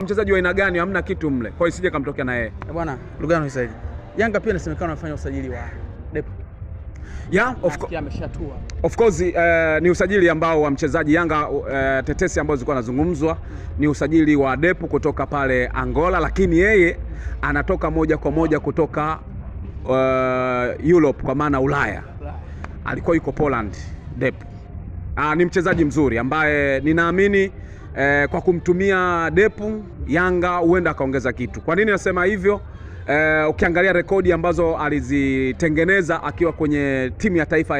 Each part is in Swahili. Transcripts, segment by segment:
Mchezaji wa aina gani hamna kitu mle. Kwa hiyo isije kamtokea na yeye. Bwana Lugano Israeli. Yanga pia inasemekana wanafanya usajili wa Depo. Yeah, of course ni usajili ambao wa mchezaji Yanga tetesi ambazo zilikuwa nazungumzwa ni usajili wa Depo kutoka pale Angola, lakini yeye anatoka moja kwa moja kutoka Europe, kwa maana Ulaya. Alikuwa yuko Poland Depo. Ni mchezaji mzuri ambaye ninaamini kwa kumtumia Depo Yanga huenda akaongeza kitu. Kwa nini nasema hivyo? Ukiangalia rekodi ambazo alizitengeneza akiwa kwenye timu ya taifa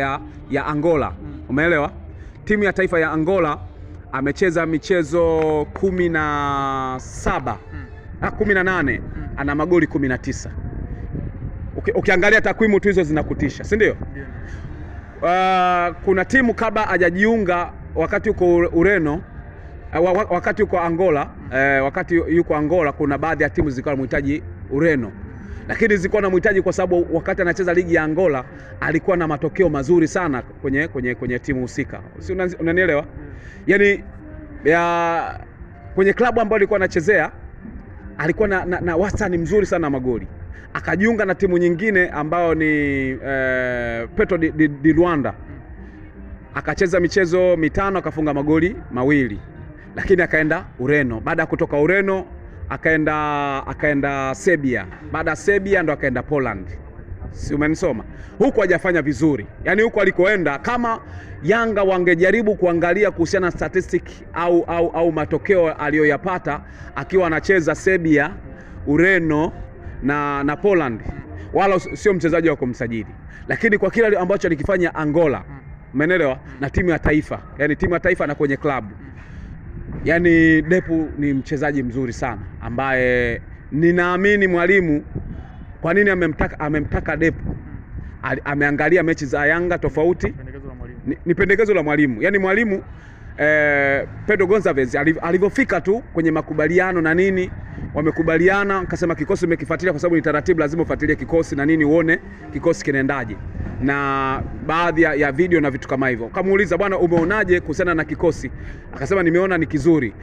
ya Angola, umeelewa? Timu ya taifa ya Angola amecheza michezo 18, ana magoli 19. Ukiangalia takwimu tu hizo zinakutisha, si ndio? Kuna timu kabla hajajiunga wakati uko Ureno, wakati yuko Angola, wakati yuko Angola kuna baadhi ya timu zilikuwa zinamhitaji Ureno, lakini zilikuwa zinamhitaji kwa sababu wakati anacheza ligi ya Angola alikuwa na matokeo mazuri sana kwenye timu husika. Si unanielewa? Yaani kwenye klabu ambayo alikuwa anachezea alikuwa na wastani mzuri sana magoli. Akajiunga na timu nyingine ambayo ni Petro di Luanda. Akacheza michezo 5 akafunga magoli 2. Lakini akaenda Ureno. Baada ya kutoka Ureno akaenda Serbia. Baada ya Serbia ndo akaenda Poland. Si umenisoma? Huko hajafanya vizuri. Yaani huko alikoenda, kama Yanga wangejaribu kuangalia kuhusiana na statistic au matokeo aliyoyapata akiwa anacheza Serbia, Ureno na Poland, wala sio mchezaji wa kumsajili. Lakini kwa kile ambacho alikifanya Angola, umeelewa? Na timu ya taifa, yani timu ya taifa na kwenye klabu, yani Depo ni mchezaji mzuri sana ambaye ninaamini mwalimu kwa nini amemtaka Depo. Ameangalia mechi za Yanga tofauti. Ni pendekezo la mwalimu. Yani mwalimu Pedro Gonçalves alivyofika tu kwenye makubaliano na nini, wamekubaliana, akasema kikosi umekifuatilia kwa sababu ni taratibu, lazima ufuatilie kikosi na nini uone kikosi kinaendaje. Na baadhi ya video na vitu kama hivyo. Kamuuliza, bwana umeonaje kuhusiana na kikosi? Akasema nimeona ni kizuri.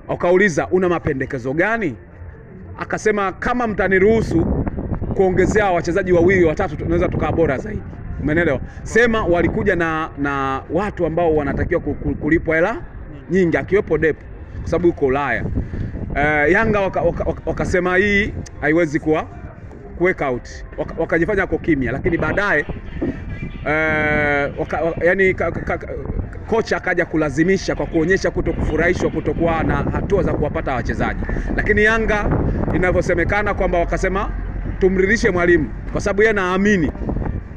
Akauliza, una mapendekezo gani? Akasema kama mtaniruhusu kuongezea wachezaji 2 3 tunaweza tukaa bora zaidi. Umeelewa? Sema walikuja na watu ambao wanatakiwa kulipwa hela nyingi, akiwepo Depo kwa sababu yuko Ulaya. Yanga wakasema hii haiwezi kuwa work out. Wakajifanya kwa kimya, lakini baadaye yani kocha akaja kulazimisha kwa kuonyesha kutokufurahishwa kutokuwa na hatua za kuwapata wachezaji. Lakini Yanga inavyosemekana kwamba wakasema tumridhishe mwalimu kwa sababu yeye naamini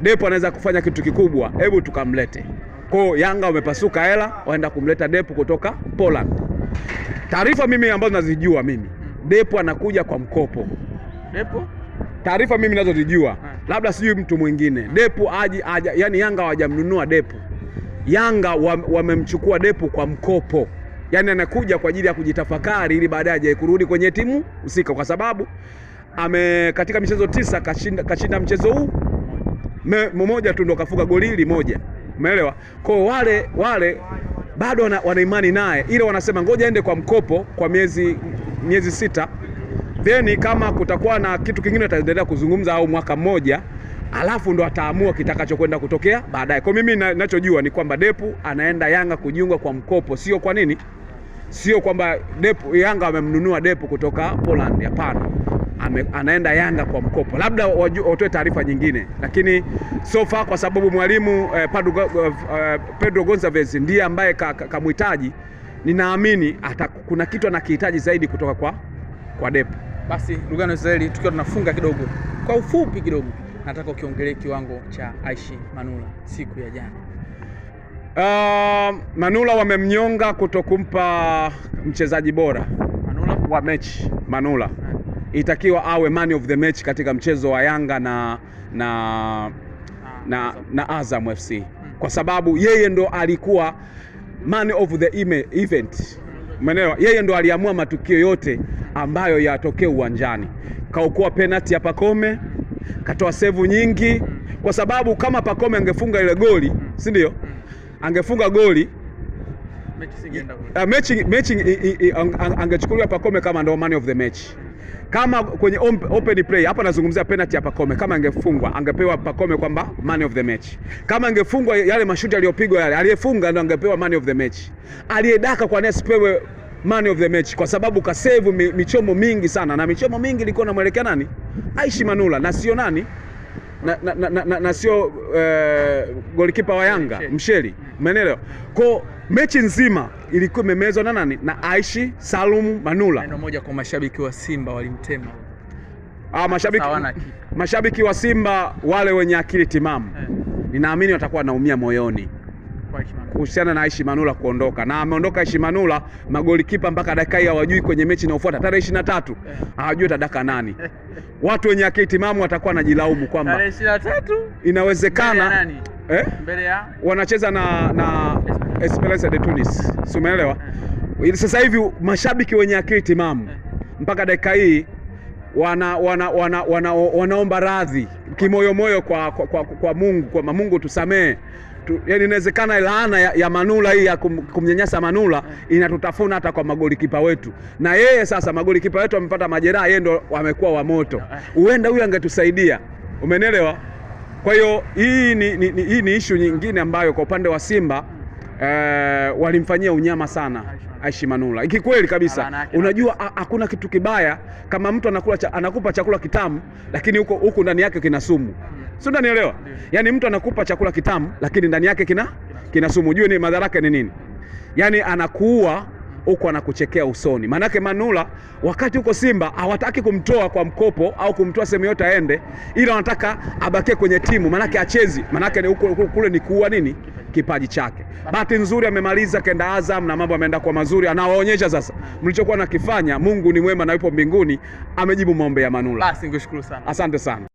Depo anaweza kufanya kitu kikubwa, hebu tukamlete. Kwa hiyo Yanga wamepasuka hela, waenda kumleta Depo kutoka Poland. Taarifa mimi ambazo nazijua mimi, Depo anakuja kwa mkopo. Depo? Taarifa mimi ninazozijua, labda sijui mtu mwingine. Depo yani Yanga hawajamnunua Depo. Yanga wamemchukua Depo kwa mkopo. Yani anakuja kwa ajili ya kujitafakari ili baadaye aje kurudi kwenye timu husika, kwa sababu katika michezo 9 kashinda mchezo huu mmoja tu, ndo kafunga goli moja. Umeelewa? Kwa wale bado wana imani naye, ile wanasema ngoja aende kwa mkopo kwa miezi 6, then kama kutakuwa na kitu kingine ataendelea kuzungumza, au mwaka mmoja, alafu ndo ataamua kitakachokwenda kutokea baadaye. Kwa mimi ninachojua ni kwamba Depo anaenda Yanga kujiunga kwa mkopo, sio kwa nini? Sio kwamba Depo Yanga wamemnunua Depo kutoka Poland, hapana. Anaenda Yanga kwa mkopo. Labda watoe taarifa nyingine, lakini so far kwa sababu mwalimu Pedro Gonçalves ndiye ambaye kamhitaji, ninaamini kuna kitu anakihitaji zaidi kutoka kwa Depo. Basi Lugano Israeli, tukiwa tunafunga kidogo, kwa ufupi kidogo, nataka ukiongelee kiwango cha Aishi Manula siku ya jana. Manula wamemnyonga kutokumpa mchezaji bora Manula wa mechi. Manula itakiwa awe man of the match katika mchezo wa Yanga na Azam FC, kwa sababu yeye ndo alikuwa man of the event. Umeelewa? Yeye ndo aliamua matukio yote ambayo yatokea uwanjani. Kaokoa penalty ya Pacome, katoa save nyingi, kwa sababu kama Pacome angefunga ile goli, si ndio? Angefunga goli angechukuliwa Pacome kama ndo man of the match. Kama kwenye open play, hapa nazungumzia penalty ya Pacome, kama angefungwa angepewa Pacome kwamba man of the match. Kama angefungwa yale mashuti aliyopigwa yale, aliyefunga ndo angepewa man of the match. Aliyedaka kwa nini asipewe man of the match? Kwa sababu kasave michomo mingi sana, na michomo mingi ilikuwa inamwelekea nani? Aishi Manula, na sio nani na sio golikipa wa Yanga Msheli, umeelewa? Kwa mechi nzima ilikuwa imemezwa na nani? Na Aishi Salum Manula. Neno moja kwa mashabiki wa Simba, walimtema. Mashabiki wa Simba wale wenye akili timamu, ninaamini watakuwa naumia moyoni kuhusiana na Aishi Manula kuondoka. Na ameondoka Aishi Manula, magolikipa mpaka dakika hii hawajui kwenye mechi inayofuata tarehe 23 hawajui atadaka nani. Watu wenye akili timamu watakuwa najilaumu kwamba tarehe 23 inawezekana mbele ya wanacheza na Esperance de Tunis, si umeelewa? Sasa hivi mashabiki wenye akili timamu mpaka dakika hii wanaomba radhi kimoyomoyo kwa Mungu, kwa Mungu tusamee. Yaani inawezekana laana ya Manula hii ya kumnyanyasa Manula inatutafuna hata kwa magolikipa wetu, na yeye sasa magolikipa wetu wamepata majeraha, yeye ndo wamekuwa wa moto. Huenda huyu angetusaidia, umenielewa? Kwa hiyo hii ni issue nyingine ambayo kwa upande wa Simba walimfanyia unyama sana Aishi Manula. Ikikweli kabisa, unajua hakuna kitu kibaya kama mtu anakupa chakula kitamu lakini huko ndani yake kina sumu. Sio, unanielewa? Yaani mtu anakupa chakula kitamu lakini ndani yake kina sumu. Unajua ni madhara yake ni nini? Yaani anakuua huko, anakuchekea usoni. Manake Manula wakati huko Simba hawataki kumtoa kwa mkopo au kumtoa sehemu yote aende, ila wanataka abakie kwenye timu, manake achezi, manake ni huko kule ni kuua nini kipaji chake. Bahati nzuri amemaliza kenda Azam na mambo yameenda kwa mazuri, anawaonyesha sasa mlichokuwa nakifanya. Mungu ni mwema na yupo mbinguni, amejibu maombi ya Manula. Basi nikushukuru sana. Asante sana.